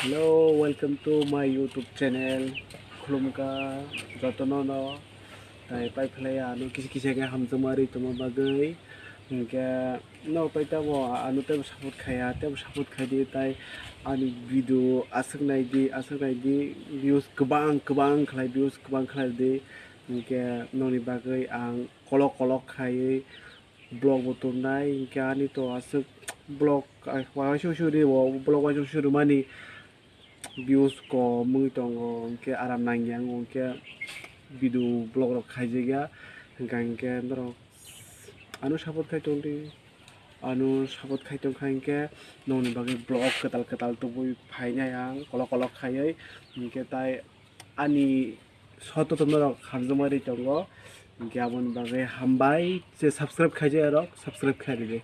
Hello, welcome to my YouTube channel. Khulumka jotono no tai pai play anu kisi nga hamjamari toma bagai hingga no pai tamo anu tem support khaya tem support khadi tai anu video asaknai di views kebang khlai views kebang khlai di hingga noni bagai ang kolok khai blog botonnai hingga ani to asuk blog wa shu di wo blog wa shu mani views ko mui tongo ke aram nangyang ke video blog rok khaijiga hingke ndro anu support khai tong ke noni bagi blog ketal tu bui phaina yang kolok khaiai hingke tai ani soto tomro khamjamari tongo hingke abon bagi hambai je subscribe khaijai rok subscribe khairi.